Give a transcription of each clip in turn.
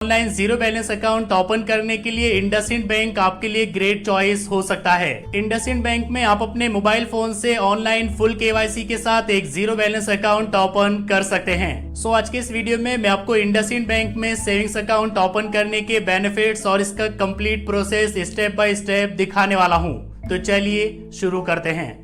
Online zero balance account open करने के लिए इंडसइंड बैंक आपके लिए ग्रेट चॉइस हो सकता है। इंडसइंड बैंक में आप अपने मोबाइल फोन से ऑनलाइन फुल केवाईसी के साथ एक जीरो बैलेंस अकाउंट ओपन कर सकते हैं। सो आज के इस वीडियो में मैं आपको इंडसइंड बैंक में सेविंग्स अकाउंट ओपन करने के बेनिफिट्स और इसका complete process step by step दिखाने वाला हूँ। तो चलिए शुरू करते हैं।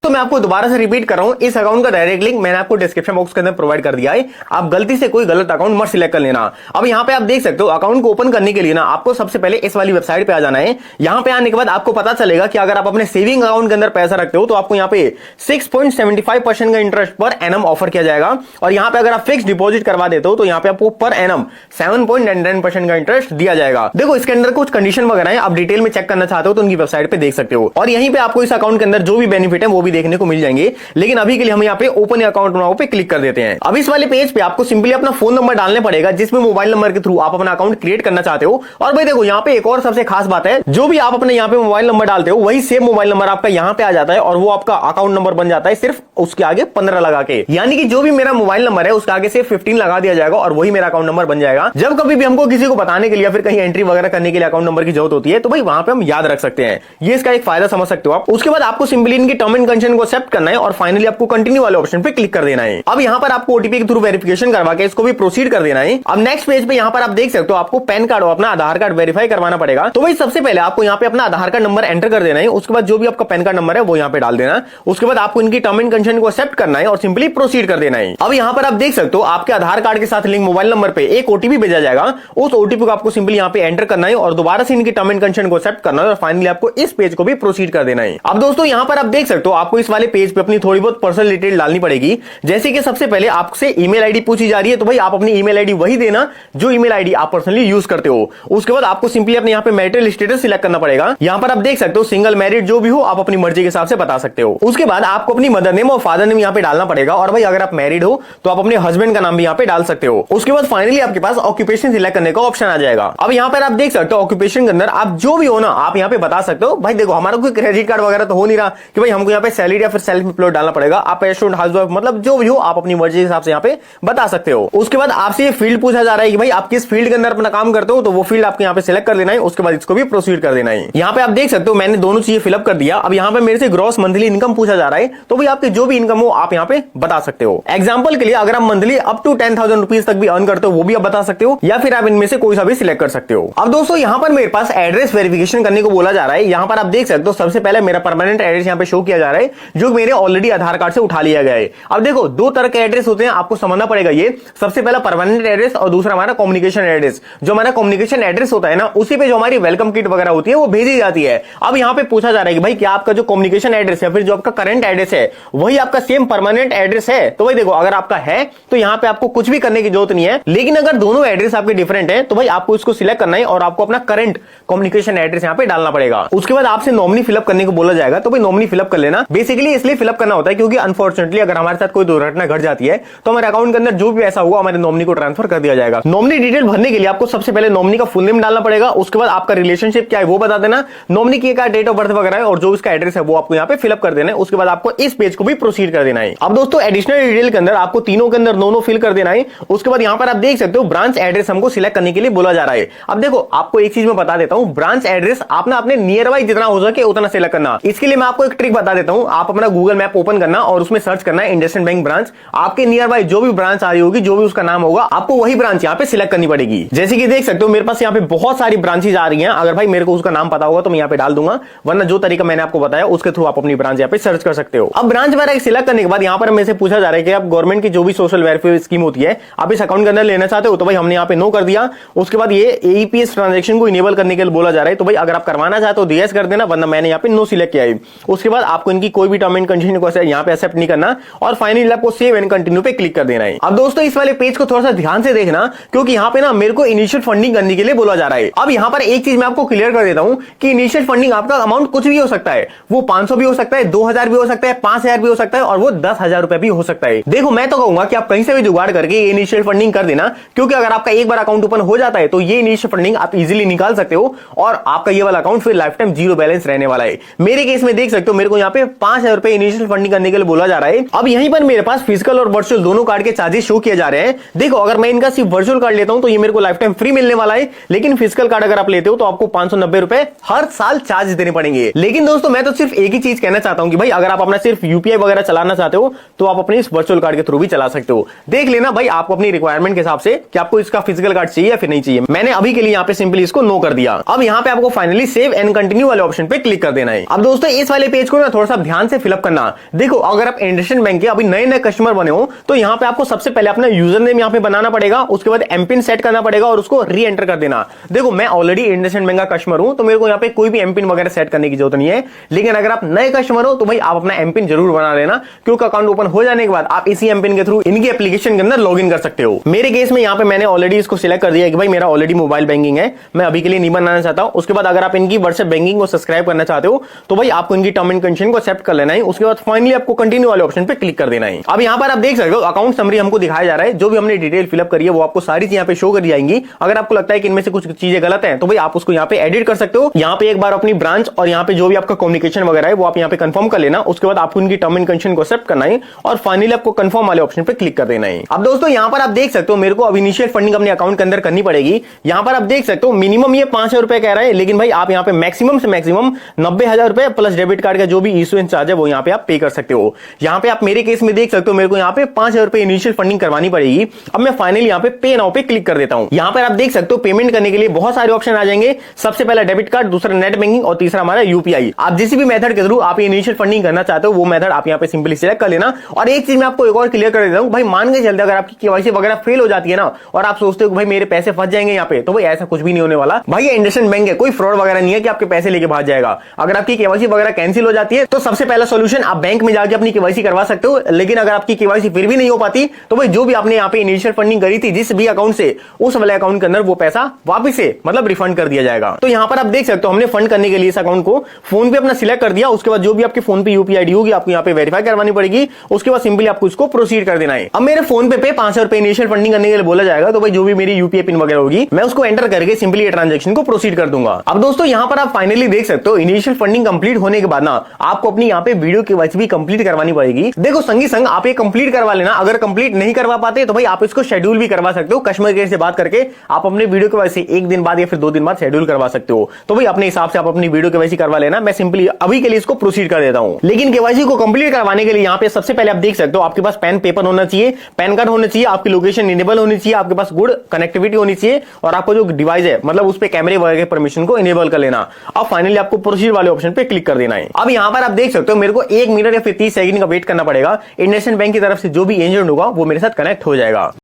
तो मैं आपको दोबारा से रिपीट कर रहा हूं, इस अकाउंट का डायरेक्ट लिंक मैंने आपको डिस्क्रिप्शन बॉक्स के अंदर प्रोवाइड कर दिया है। आप गलती से कोई गलत अकाउंट मत सिलेक्ट कर लेना। अब यहां पे आप देख सकते हो अकाउंट को ओपन करने के लिए ना आपको सबसे पहले इस वाली वेबसाइट पे आ जाना है। यहां पे आने के बाद आपको पता चलेगा कि अगर आप अपने सेविंग अकाउंट के अंदर पैसा रखते हो तो आपको यहां पे 6.75% का इंटरेस्ट पर एनम ऑफर किया जाएगा। और यहां पे अगर आप फिक्स डिपॉजिट करवा देते हो तो यहां पे आपको पर एनम 7.99% का इंटरेस्ट दिया जाएगा। देखो इसके अंदर कुछ कंडीशन वगैरह है, आप डिटेल में चेक करना चाहते हो तो उनकी वेबसाइट पे देख सकते हो। और यहीं पे आपको इस अकाउंट के अंदर जो भी बेनिफिट है वो भी देखने को मिल जाएंगे। लेकिन अभी के लिए हम यहाँ पे ओपन अकाउंट बनाओ पे क्लिक कर देते हैं। अब इस वाले पेज पे आपको सिंपली अपना फोन नंबर डालने पड़ेगा जिसमें मोबाइल नंबर के थ्रू आप अपना अकाउंट क्रिएट करना चाहते हो। और भाई देखो यहाँ पे एक और सबसे खास बात है, जो भी आप अपने यहाँ पे मोबाइल नंबर डालते हो वही सेम मोबाइल नंबर आपका यहाँ पे आ जाता है और वो आपका अकाउंट नंबर बन जाता है सिर्फ उसके आगे 15 लगा के। यानी कि जो भी मेरा मोबाइल नंबर है उसके आगे सिर्फ 15 लगा दिया जाएगा और वही मेरा अकाउंट नंबर बन जाएगा। जब कभी भी हमको किसी को बताने के लिए फिर कहीं एंट्री वगैरह करने के लिए अकाउंट नंबर की जरूरत होती है तो भाई वहां पे हम याद रख सकते हैं। ये इसका एक फायदा समझ सकते हो आप। उसके बाद आपको सिंपली इनकी टर्म एंड कंडीशन को एक्सेप्ट करना है और फाइनली आपको कंटिन्यू वाले ऑप्शन पे क्लिक कर देना है। अब यहां पर आपको ओटीपी के थ्रू वेरिफिकेशन करवा के इसको भी प्रोसीड कर देना है। अब नेक्स्ट पेज पे यहां पर आप देख सकते हो आपको पैन कार्ड और अपना आधार कार्ड वेरीफाई करवाना पड़ेगा। तो भाई सबसे पहले आपको यहां पे अपना आधार कार्ड नंबर एंटर कर देना है। उसके बाद जो भी आपका पैन कार्ड नंबर है वो यहां पे डाल देना। उसके बाद आपको इनकी टर्म एंड कंडीशन को एक्सेप्ट करना है और सिंपली प्रोसीड कर देना है। अब यहां पर आप देख सकते हो आपके आधार कार्ड के साथ लिंक मोबाइल नंबर पे एक ओटीपी भेजा जाएगा। उस ओटीपी को आपको सिंपली यहां पे एंटर करना है और दोबारा से इनकी टर्म एंड कंडीशन को एक्सेप्ट करना है और फाइनली आपको इस पेज को भी प्रोसीड कर देना है। अब दोस्तों यहां पर आप देख सकते हो आपको इस वाले पेज पे अपनी थोड़ी बहुत पर्सनल डिटेल डालनी पड़ेगी। जैसे कि सबसे पहले आपसे ईमेल आईडी पूछी जा रही है तो भाई आप अपनी ईमेल आईडी वही देना जो ईमेल आईडी आप पर्सनली यूज करते हो। उसके बाद आपको सिंपली अपने यहाँ पे मैरिटल स्टेटस सिलेक्ट करना पड़ेगा। यहाँ पर आप देख सकते हो सिंगल मैरिड जो भी हो आप अपनी मर्जी के हिसाब से बता सकते हो। उसके बाद आपको अपनी मदर नेम और फादर नेम यहाँ पे डालना पड़ेगा और भाई अगर आप मैरिड हो तो आप अपने हस्बैंड का नाम भी यहाँ पे डाल सकते हो। उसके बाद फाइनली आपके पास ऑक्यूपेशन सिलेक्ट करने का ऑप्शन आ जाएगा। अब यहाँ पर आप देख सकते हो ऑक्यूपेशन के अंदर आप जो भी हो ना आप यहाँ पे बता सकते हो। भाई देखो हमारा कोई क्रेडिट कार्ड वगैरह तो हो नहीं रहा कि भाई हमको यहाँ पे सैलरी या फिर सेल्फ एम्प्लॉयड डालना पड़ेगा। आप स्टूडेंट हाउसवाइफ मतलब जो भी हो आप अपनी मर्जी के हिसाब से यहाँ पे बता सकते हो। उसके बाद आपसे ये फील्ड पूछा जा रहा है कि भाई आप किस फील्ड के अंदर अपना काम करते हो तो वो फील्ड आपको यहाँ पे सिलेक्ट कर देना है। उसके बाद इसको भी प्रोसीड कर देना है। यहाँ पे आप देख सकते हो मैंने दोनों चीजें फिलअप कर दिया। अब यहाँ पे मेरे से ग्रॉस मंथली इनकम पूछा जा रहा है तो भाई आपकी जो भी इनकम हो आप यहाँ पे बता सकते हो। एग्जाम्पल के लिए अगर आप मंथली अप टू 10,000 रुपीज तक भी अर्न करते हो वो भी आप बता सकते हो या फिर आप इनमें से कोई सा भी सिलेक्ट कर सकते हो। अब दोस्तों यहाँ पर मेरे पास एड्रेस वेरिफिकेशन करने को बोला जा रहा है। यहाँ पर आप देख सकते हो सबसे पहले मेरा परमानेंट एड्रेस यहाँ पे शो किया जा रहा है जो मेरे ऑलरेडी आधार कार्ड से उठा लिया गया है। अब देखो दो तरह के एड्रेस होते हैं, आपको समझना पड़ेगा। ये सबसे पहला परमानेंट एड्रेस और दूसरा हमारा कम्युनिकेशन एड्रेस। जो हमारा कम्युनिकेशन एड्रेस होता है ना उसी पे जो हमारी वेलकम किट वगैरह होती है वो भेजी जाती है। अब यहाँ पे पूछा जा रहा है कि भाई क्या आपका जो कम्युनिकेशन एड्रेस है फिर जो आपका करंट एड्रेस है वही आपका सेम परमानेंट एड्रेस है। तो भाई देखो अगर आपका है तो यहाँ पे आपको कुछ भी करने की जरूरत नहीं है। लेकिन अगर दोनों एड्रेस आपके डिफरेंट है तो भाई आपको इसको सिलेक्ट करना है और आपको अपना करंट कम्युनिकेशन एड्रेस यहाँ पे डालना पड़ेगा। उसके बाद आपसे नॉमिनी फिलअप करने को बोला जाएगा तो भाई नॉमिनी फिलअप कर लेना। बेसिकली इसलिए फिलअप करना होता है क्योंकि अनफॉर्चुनेटली अगर हमारे साथ कोई दुर्घटना घट जाती है तो हमारे अकाउंट के अंदर जो भी पैसा होगा हमारे नॉमिनी को ट्रांसफर कर दिया जाएगा। नॉमिनी डिटेल भरने के लिए आपको सबसे पहले नॉमिनी का फुल नेम डालना पड़ेगा। उसके बाद आपका रिलेशनशिप क्या है वो बता देना, नॉमिनी की क्या डेट ऑफ बर्थ वगैरह है और जो इसका एड्रेस है वो आपको यहाँ पे फिलअप कर देना है। उसके बाद आपको इस पेज को भी प्रोसीड कर देना है। अब दोस्तों एडिशनल डिटेल के अंदर आपको तीनों के अंदर नो फिल कर देना है। उसके बाद यहाँ पर आप देख सकते हो ब्रांच एड्रेस हमको सिलेक्ट करने के लिए बोला जा रहा है। अब देखो आपको एक चीज मैं बता देता हूँ, ब्रांच एड्रेस आप ना अपने नियर बाई जितना हो सके उतना सिलेक्ट करना। इसके लिए मैं आपको एक ट्रिक बता देता हूँ। आप अपना गूगल मैप ओपन करना और उसमें सर्च करना है इंडसइंड बैंक ब्रांच। आपके नियर बाई जो भी ब्रांच आ रही होगी जो भी उसका नाम होगा आपको वही ब्रांच यहाँ पे सिलेक्ट करनी पड़ेगी। जैसे कि देख सकते हो मेरे पास यहाँ पे बहुत सारी ब्रांचेज आ रही हैं। अगर भाई मेरे को उसका नाम पता होगा तो मैं यहाँ पे डाल दूंगा, वरना जो तरीका मैंने आपको बताया उसके थ्रू आप अपनी ब्रांच यहाँ पे सर्च कर सकते हो। अब ब्रांच वगैरह सिलेक्ट करने के बाद यहाँ पर मेरे से पूछा जा रहा है कि आप गवर्नमेंट की जो भी सोशल वेलफेयर स्कीम होती है आप इस अकाउंट के अंदर लेना चाहते हो तो भाई हमने यहाँ पे नो कर दिया। उसके बाद ये एईपीएस ट्रांजेक्शन को इनेबल करने के लिए बोला जा रहा है तो भाई अगर आप करवाना चाहते हो यस कर देना, वरना मैंने यहाँ पे नो सिलेक्ट किया है। उसके बाद आपको इनकी कोई भी टर्म एंड कंडीशन को यहाँ पे एक्सेप्ट नहीं करना और फाइनली आपको सेव एंड कंटिन्यू पे क्लिक कर देना है। अब दोस्तों इस वाले पेज को थोड़ा सा ध्यान से देखना क्योंकि यहाँ पे ना मेरे को इनिशियल फंडिंग करने के लिए बोला जा रहा है। अब यहाँ पर एक चीज मैं आपको क्लियर कर देता हूँ कि इनिशियल फंडिंग आपका अमाउंट कुछ भी हो सकता है। वो 500 भी हो सकता है, 2000 भी हो सकता है, 5000 भी हो सकता है और वो 10,000 रुपए भी हो सकता है। देखो मैं तो कहूंगा कि आप कहीं से भी जुगाड़ करके ये इनिशियल फंडिंग कर देना क्योंकि अगर आपका एक बार अकाउंट ओपन हो जाता है तो ये इनिशियल फंडिंग आप इजीली निकाल सकते हो और आपका ये वाला अकाउंट फिर लाइफ टाइम जीरो बैलेंस रहने वाला है। मेरे केस में देख सकते हो मेरे को यहाँ पे 5,000 रुपए इनिशियल फंडिंग करने के लिए बोला जा रहा है। अब यहीं पर मेरे पास फिजिकल और वर्चुअल दोनों कार्ड के चार्जेस शो किए जा रहे हैं। देखो अगर मैं इनका सिर्फ वर्चुअल कार्ड लेता हूं तो ये मेरे को लाइफ टाइम फ्री मिलने वाला है, लेकिन फिजिकल कार्ड अगर आप लेते हो तो आपको 590 रुपए हर साल चार्ज देने पड़ेंगे। लेकिन दोस्तों मैं तो सिर्फ एक ही चीज कहना चाहता हूं कि भाई अगर आप अपना सिर्फ यूपीआई वगैरह चलाना चाहते हो तो आप अपने इस वर्चुअल कार्ड के थ्रू भी चला सकते हो। देख लेना भाई आपको अपनी रिक्वायरमेंट के हिसाब से कि आपको इसका फिजिकल कार्ड चाहिए या फिर नहीं चाहिए। मैंने अभी के लिए यहाँ पे सिंपली इसको नो कर दिया। अब यहाँ पे आपको फाइनली सेव एंड कंटिन्यू वाले ऑप्शन पे क्लिक कर देना है। अब दोस्तों इस वाले पेज को ना थोड़ा सा ध्यान से फिलअप करना। देखो अगर आप इंडसइंड बैंक के अभी नए नए कस्टमर बने हो तो यहाँ पे आपको सबसे पहले अपना यूजर नेम यहाँ पे बनाना पड़ेगा, उसके बाद एमपिन सेट करना पड़ेगा और उसको री एंटर कर देना। देखो मैं ऑलरेडी इंडसइंड बैंक का कस्टमर हूं तो मेरे को यहाँ पे कोई भी एमपिन वगैरह सेट करने की जरूरत नहीं है, लेकिन अगर आप नए कस्टमर हो तो भाई आप अपना एमपिन जरूर बना लेना, क्योंकि अकाउंट ओपन हो जाने के बाद आप इसी एमपिन के थ्रू इनकी एप्लीकेशन के अंदर लॉग इन कर सकते हो। मेरे केस में यहाँ पे मैंने ऑलरेडी इसको सिलेक्ट कर दिया कि भाई मेरा ऑलरेडी मोबाइल बैंकिंग है, मैं अभी के लिए नहीं बनाना चाहता हूं। उसके बाद अगर आप इनकी व्हाट्सएप बैंकिंग को सब्सक्राइब करना चाहते हो तो भाई आपको इनकी टर्म एंड कंडीशन को एक्सेप्ट कर लेना है। उसके बाद फाइनली आपको कंटिन्यू वाले ऑप्शन पे क्लिक कर देना है। अब यहाँ पर आप देख सकते हो अकाउंट समरी हमको दिखाया जा रहा है, जो भी हमने डिटेल फिलअप करी है वो आपको सारी चीज यहाँ पे शो कर जाएंगी। अगर आपको लगता है कि इनमें से कुछ चीजें गलत है तो भाई आप उसको यहाँ पे एडिट कर सकते हो। यहाँ पे एक बार अपनी ब्रांच और यहाँ पे जो भी आपका कम्युनिकेशन वगैरह है वो आप यहाँ पे कंफर्म कर लेना। उसके बाद आपको इनकी टर्म एंड कंडीशन को एक्सेप्ट करना है और फाइनली आपको कंफर्म वाले ऑप्शन पे क्लिक कर देना है। अब दोस्तों यहाँ पर आप देख सकते हो मेरे को अब इनिशियल फंडिंग अपने अकाउंट के अंदर करनी पड़ेगी। यहाँ पर आप देख सकते हो मिनिमम ये 5,000 रुपए कह रहा है, लेकिन भाई आप यहाँ पे मैक्सिमम से मैक्सिमम 90,000 रुपए प्लस डेबिट कार्ड का जो भी इशुएंस चार्ज है वो यहाँ पे आप पे कर सकते हो। यहाँ पे आप मेरे केस में देख सकते हो मेरे को यहाँ पे 5,000 रुपए इनिशियल फंडिंग करवानी पड़ेगी। अब मैं फाइनली यहाँ पे नाउ पे क्लिक कर देता हूँ। यहाँ पर आप देख सकते हो पेमेंट करने के लिए बहुत सारे ऑप्शन आ जाएंगे। सबसे पहला डेबिट कार्ड, दूसरा नेट बैंकिंग और तीसरा हमारा यूपीआई। आप जिस भी मेथड के थ्रू आप इनिशियल फंडिंग करना चाहते हो वो मेथड आप यहाँ पे सिंपली सिलेक्ट कर लेना। और एक चीज मैं आपको एक और क्लियर कर देता हूँ, भाई मान के चलते अगर आपकी केवाईसी वगैरह फेल हो जाती है ना और आप सोचते हो कि भाई मेरे पैसे फंस जाएंगे यहाँ पे, तो भाई ऐसा कुछ भी नहीं होने वाला। भाई ये इंडसइंड बैंक है, कोई फ्रॉड वगैरह नहीं है कि आपके पैसे लेके भाग जाएगा। अगर आपकी केवाईसी वगैरह कैंसिल हो जाती है तो सबसे पहला सोल्यूशन आप बैंक में जाके अपनी केवाईसी करवा सकते हो। लेकिन अगर आपकी केवाईसी फिर भी नहीं हो पाती तो भाई जो भी आपने यहाँ पे इनिशियल फंडिंग करी थी जिस भी अकाउंट से, उस वाले अकाउंट के अंदर वो पैसा वापिस से मतलब रिफंड कर दिया जाएगा। तो यहाँ पर आप देख सकते हो हमने फंड करने के लिए इस अकाउंट को फोन पे अपना सिलेक्ट कर दिया। उसके बाद जो भी आपके फोन पे यूपीआई आईडी होगी आपको यहाँ पे वेरीफाई करवानी पड़ेगी। उसके बाद सिंपली आपको इसको प्रोसीड कर देना है। अब मेरे फोन पे 5,000 रुपए इनिशियल फंडिंग करने के लिए बोला जाएगा, तो भाई जो भी मेरी यूपीआई पिन वगैरह होगी मैं उसको एंटर करके सिंपली ट्रांजेक्शन को प्रोसीड कर दूंगा। अब दोस्तों यहाँ पर आप फाइनली देख सकते हो इनिशियल फंडिंग कंप्लीट होने के बाद ना आपको अपनी यहाँ पे वीडियो केवाईसी भी कंप्लीट करवानी पड़ेगी। देखो संगी संग आप ये कंप्लीट करवा लेना। अगर कंप्लीट नहीं करवा पाते तो भाई आप इसको शेड्यूल भी करवा सकते हो। कस्टमर केयर से बात करके आप अपने वीडियो केवाईसी 1 दिन बाद या फिर 2 दिन बाद शेड्यूल करवा सकते हो। तो भाई अपने हिसाब से आप अपनी वीडियो केवाईसी करवा लेना। मैं सिंपली अभी के लिए इसको प्रोसीड कर देता हूं। लेकिन केवाईसी को कंप्लीट करवाने के लिए यहाँ पे सबसे पहले आप देख सकते हो आपके पास पेन पेपर होना चाहिए, पैन कार्ड होना चाहिए, आपकी लोकेशन इनेबल होनी चाहिए, आपके पास गुड कनेक्टिविटी होनी चाहिए और आपको जो डिवाइस है मतलब उस पे कैमरे वगैरह के परमिशन को इनेबल कर लेना। अब फाइनली आपको प्रोसीड वाले ऑप्शन पे क्लिक कर देना है। अब यहाँ पर आप देख सकते हो मेरे को 1 मिनट या फिर 30 सेकंड का वेट करना पड़ेगा। इंडसइंड बैंक की तरफ से जो भी एजेंट होगा वो मेरे साथ कनेक्ट हो जाएगा।